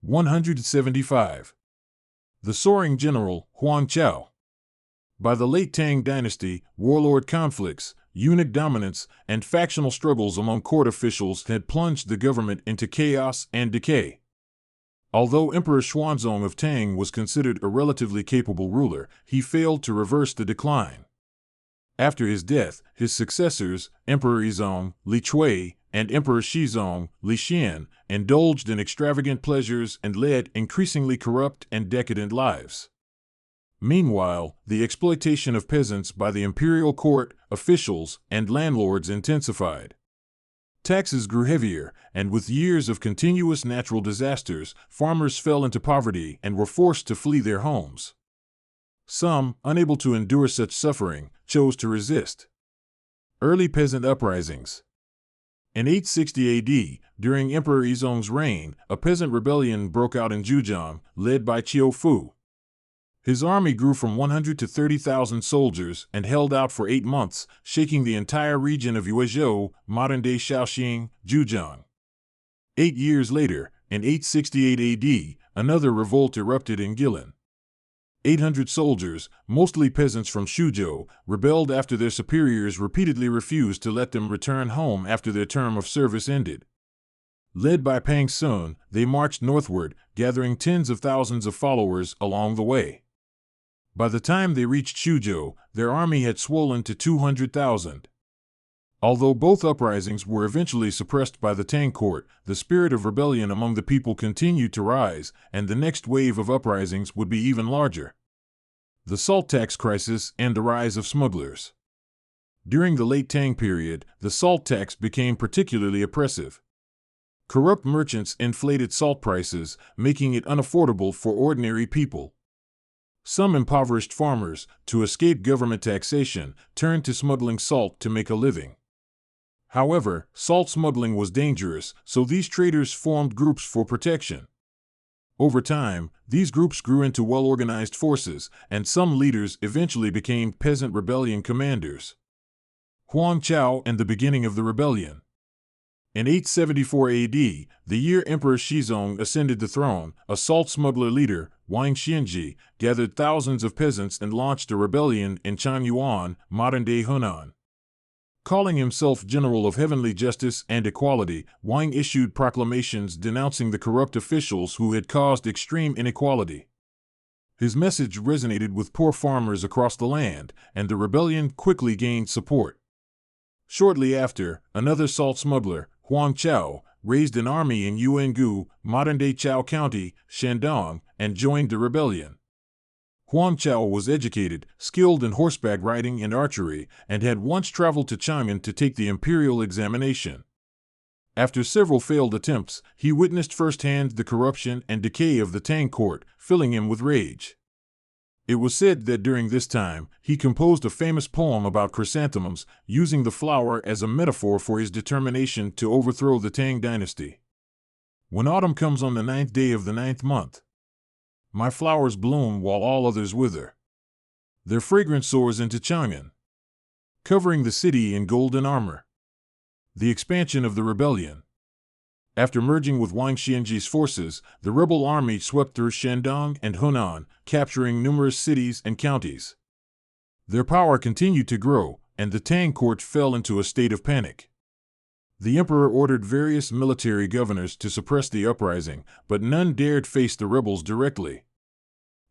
175. The soaring general, Huang Chao. By the late Tang dynasty, warlord conflicts, eunuch dominance, and factional struggles among court officials had plunged the government into chaos and decay. Although Emperor Xuanzong of Tang was considered a relatively capable ruler, he failed to reverse the decline. After his death, his successors, Emperor Yizong, Li Chui, and Emperor Shizong, Li Xian, indulged in extravagant pleasures and led increasingly corrupt and decadent lives. Meanwhile, the exploitation of peasants by the imperial court, officials, and landlords intensified. Taxes grew heavier, and with years of continuous natural disasters, farmers fell into poverty and were forced to flee their homes. Some, unable to endure such suffering, chose to resist. Early peasant uprisings. In 860 AD, during Emperor Yizong's reign, a peasant rebellion broke out in Zhujiang, led by Qiu Fu. His army grew from 100 to 30,000 soldiers and held out for 8 months, shaking the entire region of Yuezhou, modern-day Shaoxing, Zhujiang. 8 years later, in 868 AD, another revolt erupted in Guilin. 800 soldiers, mostly peasants from Shuzhou, rebelled after their superiors repeatedly refused to let them return home after their term of service ended. Led by Pang Sun, they marched northward, gathering tens of thousands of followers along the way. By the time they reached Shuzhou, their army had swollen to 200,000. Although both uprisings were eventually suppressed by the Tang court, the spirit of rebellion among the people continued to rise, and the next wave of uprisings would be even larger. The salt tax crisis and the rise of smugglers. During the late Tang period, the salt tax became particularly oppressive. Corrupt merchants inflated salt prices, making it unaffordable for ordinary people. Some impoverished farmers, to escape government taxation, turned to smuggling salt to make a living. However, salt smuggling was dangerous, so these traders formed groups for protection. Over time, these groups grew into well-organized forces, and some leaders eventually became peasant rebellion commanders. Huang Chao and the beginning of the rebellion. In 874 AD, the year Emperor Shizong ascended the throne, a salt smuggler leader, Wang Xianji, gathered thousands of peasants and launched a rebellion in Changyuan, modern-day Hunan. Calling himself General of Heavenly Justice and Equality, Wang issued proclamations denouncing the corrupt officials who had caused extreme inequality. His message resonated with poor farmers across the land, and the rebellion quickly gained support. Shortly after, another salt smuggler, Huang Chao, raised an army in Yuangu, modern-day Chao County, Shandong, and joined the rebellion. Huang Chao was educated, skilled in horseback riding and archery, and had once traveled to Chang'an to take the imperial examination. After several failed attempts, he witnessed firsthand the corruption and decay of the Tang court, filling him with rage. It was said that during this time, he composed a famous poem about chrysanthemums, using the flower as a metaphor for his determination to overthrow the Tang dynasty. When autumn comes on the 9th day of the 9th month, my flowers bloom while all others wither. Their fragrance soars into Chang'an, covering the city in golden armor. The expansion of the rebellion. After merging with Wang Xianji's forces, the rebel army swept through Shandong and Hunan, capturing numerous cities and counties. Their power continued to grow, and the Tang court fell into a state of panic. The emperor ordered various military governors to suppress the uprising, but none dared face the rebels directly.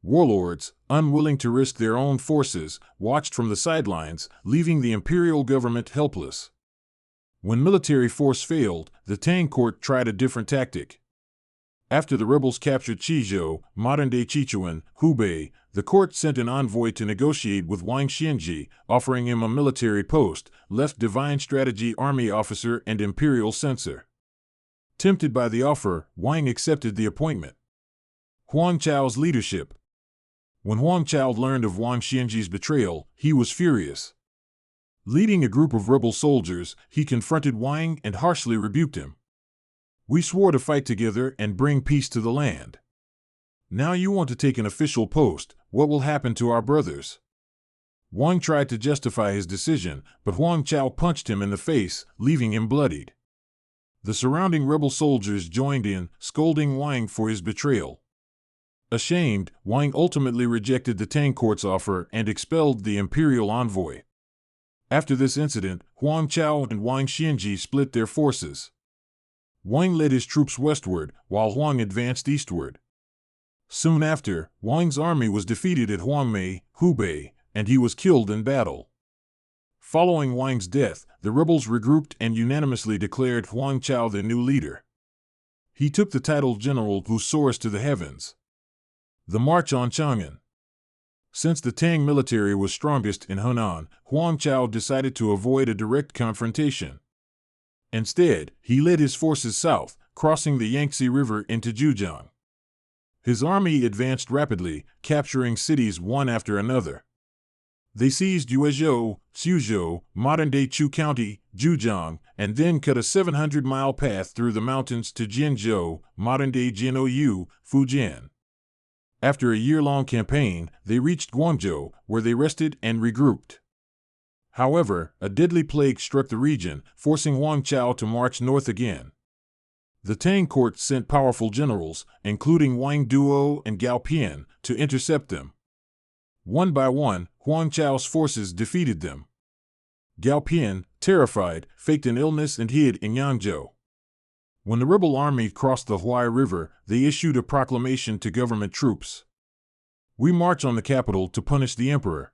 Warlords, unwilling to risk their own forces, watched from the sidelines, leaving the imperial government helpless. When military force failed, the Tang court tried a different tactic. After the rebels captured Qizhou, modern-day Sichuan, Hubei, the court sent an envoy to negotiate with Wang Xianji, offering him a military post, left divine strategy army officer and imperial censor. Tempted by the offer, Wang accepted the appointment. Huang Chao's leadership. When Huang Chao learned of Wang Xianji's betrayal, he was furious. Leading a group of rebel soldiers, he confronted Wang and harshly rebuked him. "We swore to fight together and bring peace to the land. Now you want to take an official post. What will happen to our brothers?" Wang tried to justify his decision, but Huang Chao punched him in the face, leaving him bloodied. The surrounding rebel soldiers joined in, scolding Wang for his betrayal. Ashamed, Wang ultimately rejected the Tang court's offer and expelled the imperial envoy. After this incident, Huang Chao and Wang Xianji split their forces. Wang led his troops westward, while Huang advanced eastward. Soon after, Wang's army was defeated at Huangmei, Hubei, and he was killed in battle. Following Wang's death, the rebels regrouped and unanimously declared Huang Chao their new leader. He took the title General who soars to the heavens. The March on Chang'an. Since the Tang military was strongest in Henan, Huang Chao decided to avoid a direct confrontation. Instead, he led his forces south, crossing the Yangtze River into Zhejiang. His army advanced rapidly, capturing cities one after another. They seized Yuezhou, Suzhou, modern-day Chu County, Zhejiang, and then cut a 700-mile path through the mountains to Jianzhou, modern-day Jianouyu, Fujian. After a year-long campaign, they reached Guangzhou, where they rested and regrouped. However, a deadly plague struck the region, forcing Huang Chao to march north again. The Tang court sent powerful generals, including Wang Duo and Gao Pian, to intercept them. One by one, Huang Chao's forces defeated them. Gao Pian, terrified, faked an illness and hid in Yangzhou. When the rebel army crossed the Huai River, they issued a proclamation to government troops. "We march on the capital to punish the emperor.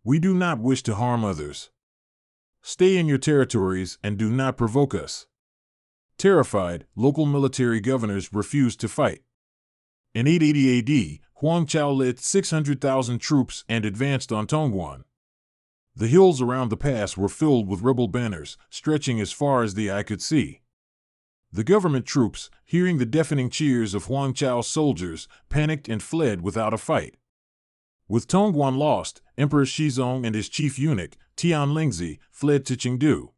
We do not wish to harm others. Stay in your territories and do not provoke us." Terrified, local military governors refused to fight. In 880 AD, Huang Chao led 600,000 troops and advanced on Tongguan. The hills around the pass were filled with rebel banners, stretching as far as the eye could see. The government troops, hearing the deafening cheers of Huang Chao's soldiers, panicked and fled without a fight. With Tongguan lost, Emperor Shizong and his chief eunuch, Tian Lingzi, fled to Chengdu.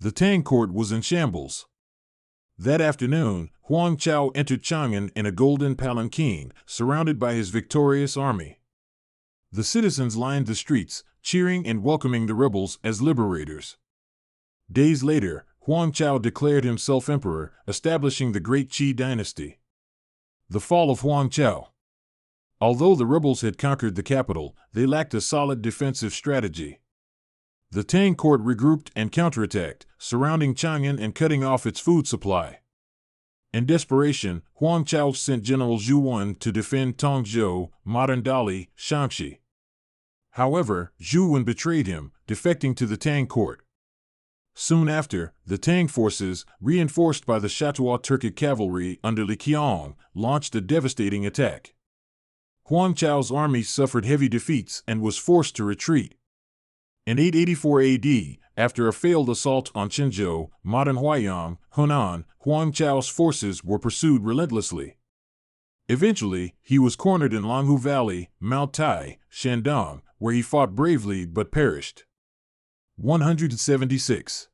The Tang court was in shambles. That afternoon, Huang Chao entered Chang'an in a golden palanquin, surrounded by his victorious army. The citizens lined the streets, cheering and welcoming the rebels as liberators. Days later, Huang Chao declared himself emperor, establishing the Great Qi dynasty. The fall of Huang Chao. Although the rebels had conquered the capital, they lacked a solid defensive strategy. The Tang court regrouped and counterattacked, surrounding Chang'an and cutting off its food supply. In desperation, Huang Chao sent General Zhu Wen to defend Tongzhou, modern Dali, Shaanxi. However, Zhu Wen betrayed him, defecting to the Tang court. Soon after, the Tang forces, reinforced by the Chatua Turkic cavalry under Li Qiang, launched a devastating attack. Huang Chao's army suffered heavy defeats and was forced to retreat. In 884 AD, after a failed assault on Qinzhou, modern Huaiyang, Henan, Huang Chao's forces were pursued relentlessly. Eventually, he was cornered in Langhu Valley, Mount Tai, Shandong, where he fought bravely but perished. 176.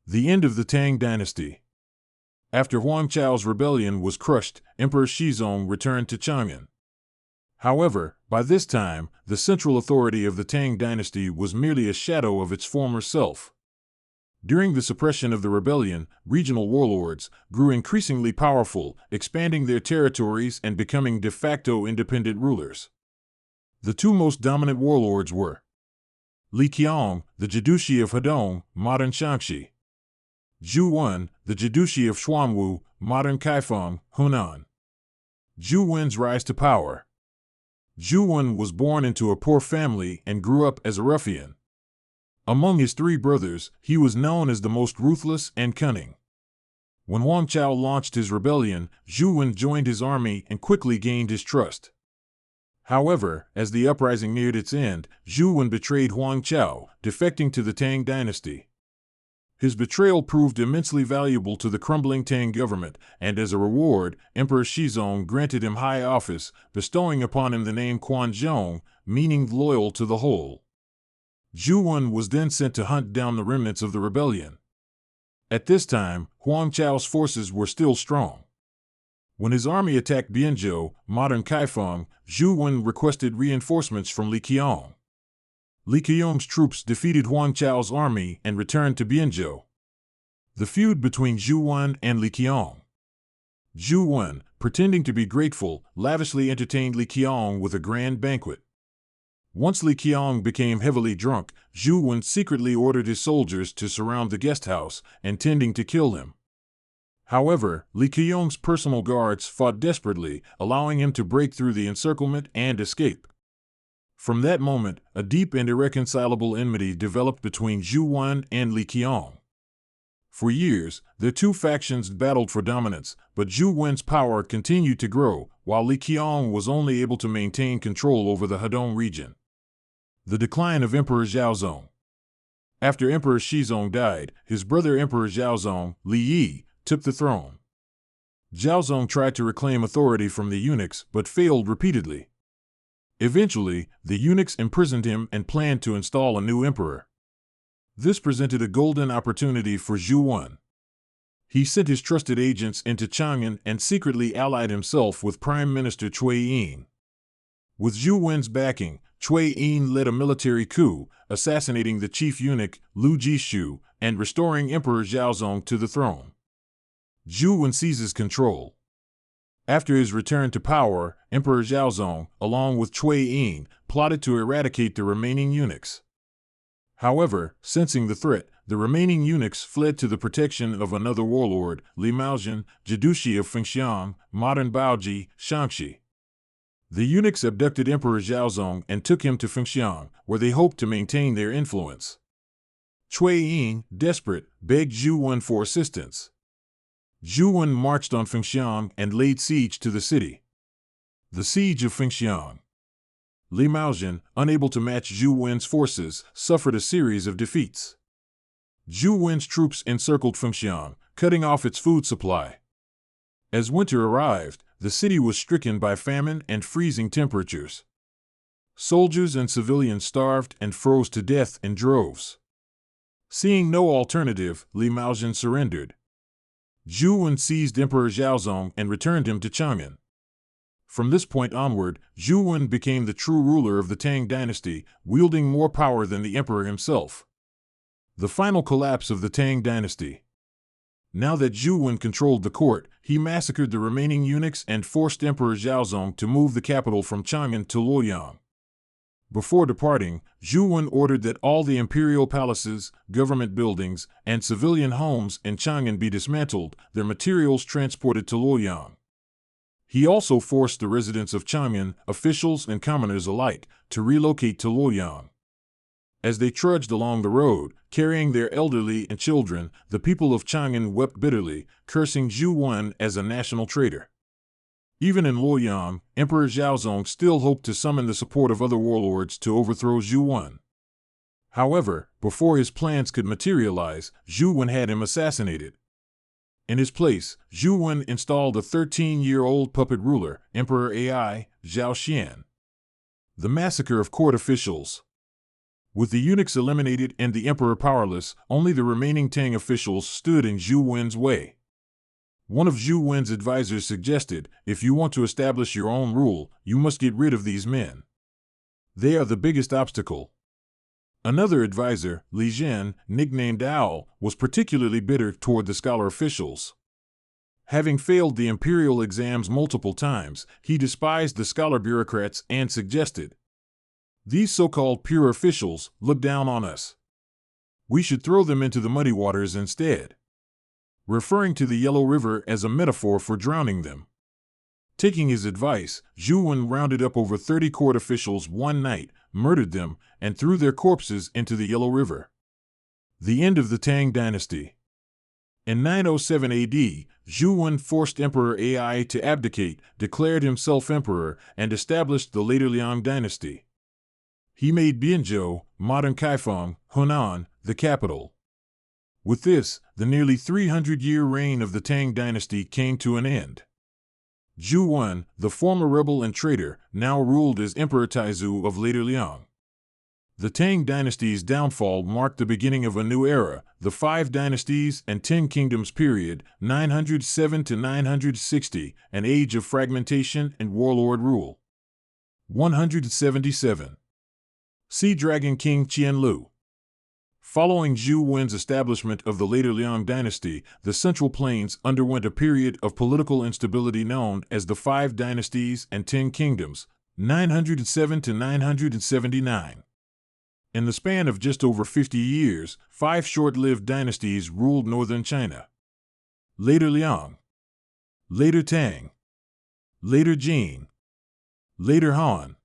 The end of the Tang dynasty. After Huang Chao's rebellion was crushed, Emperor Shizong returned to Chang'an. However, by this time, the central authority of the Tang dynasty was merely a shadow of its former self. During the suppression of the rebellion, regional warlords grew increasingly powerful, expanding their territories and becoming de facto independent rulers. The two most dominant warlords were Li Qiang, the Jidushi of Hedong, modern Shaanxi; Zhu Wen, the Jidushi of Xuanwu, modern Kaifeng, Hunan. Zhu Wen's rise to power. Zhu Wen was born into a poor family and grew up as a ruffian. Among his three brothers, he was known as the most ruthless and cunning. When Huang Chao launched his rebellion, Zhu Wen joined his army and quickly gained his trust. However, as the uprising neared its end, Zhu Wen betrayed Huang Chao, defecting to the Tang dynasty. His betrayal proved immensely valuable to the crumbling Tang government, and as a reward, Emperor Shizong granted him high office, bestowing upon him the name Quanzhong, meaning loyal to the whole. Zhu Wen was then sent to hunt down the remnants of the rebellion. At this time, Huang Chao's forces were still strong. When his army attacked Bianzhou, modern Kaifeng, Zhu Wen requested reinforcements from Li Qiang. Li Qiang's troops defeated Huang Chao's army and returned to Bianzhou. The feud between Zhu Wen and Li Qiong. Zhu Wen, pretending to be grateful, lavishly entertained Li Qiong with a grand banquet. Once Li Qiong became heavily drunk, Zhu Wen secretly ordered his soldiers to surround the guest house, intending to kill him. However, Li Qiong's personal guards fought desperately, allowing him to break through the encirclement and escape. From that moment, a deep and irreconcilable enmity developed between Zhu Wen and Li Qiong. For years, the two factions battled for dominance, but Zhu Wen's power continued to grow, while Li Qiong was only able to maintain control over the Hedong region. The decline of Emperor Zhaozong. After Emperor Shizong died, his brother Emperor Zhaozong, Li Yi, took the throne. Zhaozong tried to reclaim authority from the eunuchs, but failed repeatedly. Eventually, the eunuchs imprisoned him and planned to install a new emperor. This presented a golden opportunity for Zhu Wen. He sent his trusted agents into Chang'an and secretly allied himself with Prime Minister Cui Yin. With Zhu Wen's backing, Cui Yin led a military coup, assassinating the chief eunuch, Lu Jishu, and restoring Emperor Zhaozong to the throne. Zhu Wen seizes control. After his return to power, Emperor Zhaozong, along with Cui Yin, plotted to eradicate the remaining eunuchs. However, sensing the threat, the remaining eunuchs fled to the protection of another warlord, Li Maozhen, Jidushi of Fengxiang, modern Baoji, Shaanxi. The eunuchs abducted Emperor Zhaozong and took him to Fengxiang, where they hoped to maintain their influence. Cui Yin, desperate, begged Zhu Wen for assistance. Zhu Wen marched on Fengxiang and laid siege to the city. The Siege of Fengxiang. Li Maozhen, unable to match Zhu Wen's forces, suffered a series of defeats. Zhu Wen's troops encircled Fengxiang, cutting off its food supply. As winter arrived, the city was stricken by famine and freezing temperatures. Soldiers and civilians starved and froze to death in droves. Seeing no alternative, Li Maozhen surrendered. Zhu Wen seized Emperor Zhaozong and returned him to Chang'an. From this point onward, Zhu Wen became the true ruler of the Tang dynasty, wielding more power than the emperor himself. The final collapse of the Tang dynasty. Now that Zhu Wen controlled the court, he massacred the remaining eunuchs and forced Emperor Zhaozong to move the capital from Chang'an to Luoyang. Before departing, Zhu Wen ordered that all the imperial palaces, government buildings, and civilian homes in Chang'an be dismantled, their materials transported to Luoyang. He also forced the residents of Chang'an, officials and commoners alike, to relocate to Luoyang. As they trudged along the road, carrying their elderly and children, the people of Chang'an wept bitterly, cursing Zhu Wen as a national traitor. Even in Luoyang, Emperor Zhaozong still hoped to summon the support of other warlords to overthrow Zhu Wen. However, before his plans could materialize, Zhu Wen had him assassinated. In his place, Zhu Wen installed a 13-year-old puppet ruler, Emperor Ai, Zhao Xian. The massacre of court officials. With the eunuchs eliminated and the emperor powerless, only the remaining Tang officials stood in Zhu Wen's way. One of Zhu Wen's advisors suggested, if you want to establish your own rule, you must get rid of these men. They are the biggest obstacle. Another advisor, Li Zhen, nicknamed Owl, was particularly bitter toward the scholar officials. Having failed the imperial exams multiple times, he despised the scholar bureaucrats and suggested, "These so-called pure officials look down on us. We should throw them into the muddy waters instead," referring to the Yellow River as a metaphor for drowning them. Taking his advice, Zhu Wen rounded up over 30 court officials one night, murdered them, and threw their corpses into the Yellow River. The end of the Tang dynasty. In 907 AD, Zhu Wen forced Emperor Ai to abdicate, declared himself emperor, and established the later Liang dynasty. He made Bianzhou, modern Kaifeng, Hunan, the capital. With this, the nearly 300-year reign of the Tang dynasty came to an end. Zhu Wen, the former rebel and traitor, now ruled as Emperor Taizu of later Liang. The Tang dynasty's downfall marked the beginning of a new era, the Five Dynasties and Ten Kingdoms period, 907 to 960, an age of fragmentation and warlord rule. 177. Sea Dragon King Qianlu. Following Zhu Wen's establishment of the later Liang dynasty, the Central Plains underwent a period of political instability known as the Five Dynasties and Ten Kingdoms, 907 to 979. In the span of just over 50 years, 5 short-lived dynasties ruled northern China. Later Liang, later Tang, later Jin, later Han,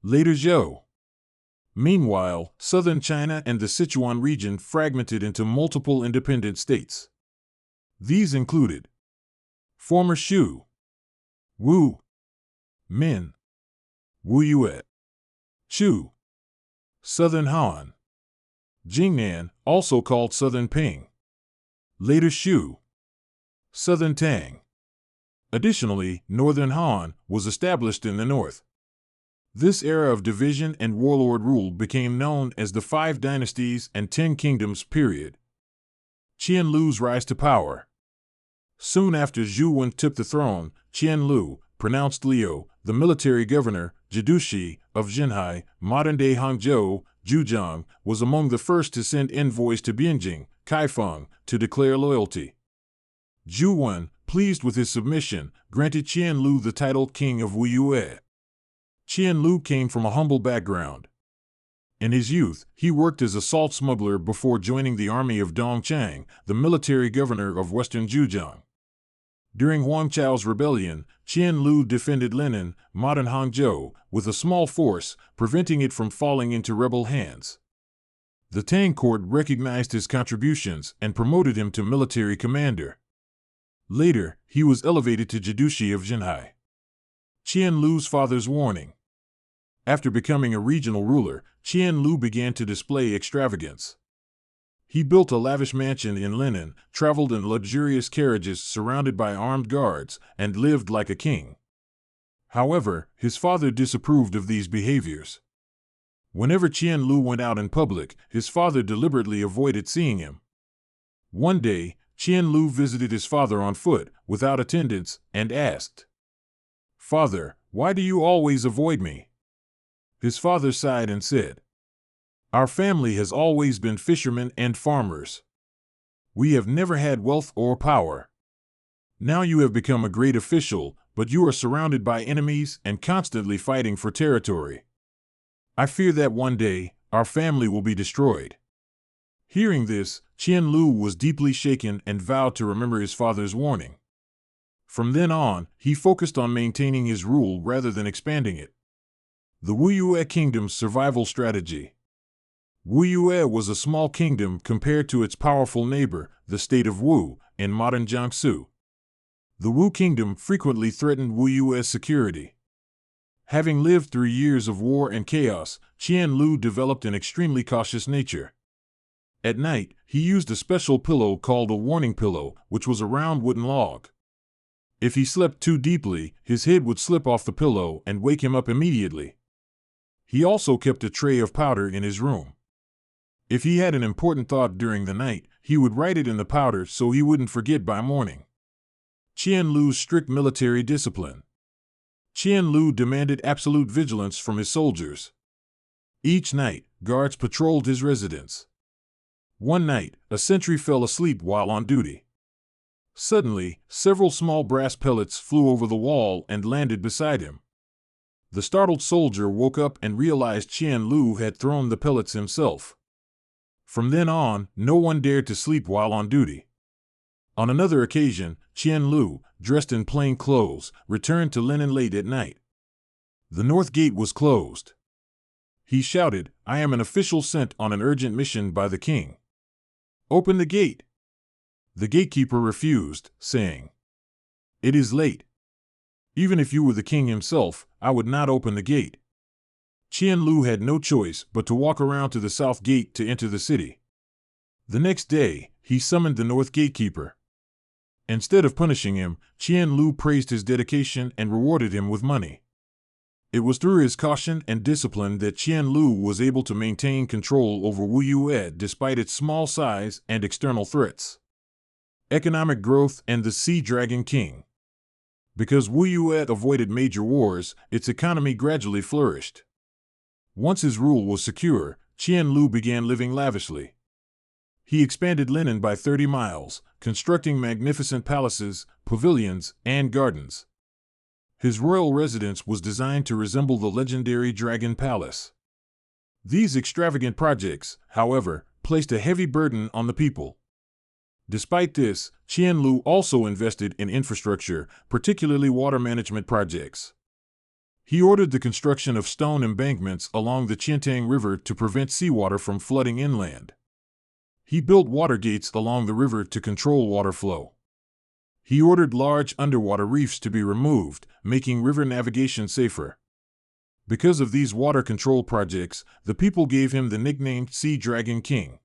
later Zhou. Meanwhile, southern China and the Sichuan region fragmented into multiple independent states. These included former Shu, Wu, Min, Wu Yue, Chu, Southern Han, Jingnan, also called Southern Ping, later Shu, Southern Tang. Additionally, Northern Han was established in the north. This era of division and warlord rule became known as the Five Dynasties and Ten Kingdoms period. Qianlu's rise to power. Soon after Zhu Wen took the throne, Qianlu, pronounced Liu, the military governor, Jidushi, of Zhenhai, modern-day Hangzhou, Zhujiang, was among the first to send envoys to Bianjing, Kaifeng, to declare loyalty. Zhu Wen, pleased with his submission, granted Qianlu the title King of Wu Yue. Qianlu came from a humble background. In his youth, he worked as a salt smuggler before joining the army of Dong Chang, the military governor of western Zhujiang. During Huang Chao's rebellion, Qianlu defended Linan, modern Hangzhou, with a small force, preventing it from falling into rebel hands. The Tang court recognized his contributions and promoted him to military commander. Later, he was elevated to Jidushi of Zhenhai. Qianlu's father's warning. After becoming a regional ruler, Qianlu began to display extravagance. He built a lavish mansion in Linan, traveled in luxurious carriages surrounded by armed guards, and lived like a king. However, his father disapproved of these behaviors. Whenever Qianlu went out in public, his father deliberately avoided seeing him. One day, Qianlu visited his father on foot, without attendants, and asked, "Father, why do you always avoid me?" His father sighed and said, "Our family has always been fishermen and farmers. We have never had wealth or power. Now you have become a great official, but you are surrounded by enemies and constantly fighting for territory. I fear that one day, our family will be destroyed." Hearing this, Qianlu was deeply shaken and vowed to remember his father's warning. From then on, he focused on maintaining his rule rather than expanding it. The Wu Yue Kingdom's survival strategy. Wu Yue was a small kingdom compared to its powerful neighbor, the state of Wu, in modern Jiangsu. The Wu Kingdom frequently threatened Wu Yue's security. Having lived through years of war and chaos, Qianlu developed an extremely cautious nature. At night, he used a special pillow called a warning pillow, which was a round wooden log. If he slept too deeply, his head would slip off the pillow and wake him up immediately. He also kept a tray of powder in his room. If he had an important thought during the night, he would write it in the powder so he wouldn't forget by morning. Qianlu's strict military discipline. Qianlu demanded absolute vigilance from his soldiers. Each night, guards patrolled his residence. One night, a sentry fell asleep while on duty. Suddenly, several small brass pellets flew over the wall and landed beside him. The startled soldier woke up and realized Qianlu had thrown the pellets himself. From then on, no one dared to sleep while on duty. On another occasion, Qianlu, dressed in plain clothes, returned to Linan late at night. The north gate was closed. He shouted, "I am an official sent on an urgent mission by the king. Open the gate." The gatekeeper refused, saying, "It is late. Even if you were the king himself, I would not open the gate." Qianlu had no choice but to walk around to the south gate to enter the city. The next day, he summoned the north gatekeeper. Instead of punishing him, Qianlu praised his dedication and rewarded him with money. It was through his caution and discipline that Qianlu was able to maintain control over Wu Yue despite its small size and external threats. Economic growth and the Sea Dragon King. Because Wu Yue avoided major wars, its economy gradually flourished. Once his rule was secure, Qianlu began living lavishly. He expanded Linen by 30 miles, constructing magnificent palaces, pavilions, and gardens. His royal residence was designed to resemble the legendary Dragon Palace. These extravagant projects, however, placed a heavy burden on the people. Despite this, Qianlu also invested in infrastructure, particularly water management projects. He ordered the construction of stone embankments along the Qiantang River to prevent seawater from flooding inland. He built water gates along the river to control water flow. He ordered large underwater reefs to be removed, making river navigation safer. Because of these water control projects, the people gave him the nickname Sea Dragon King.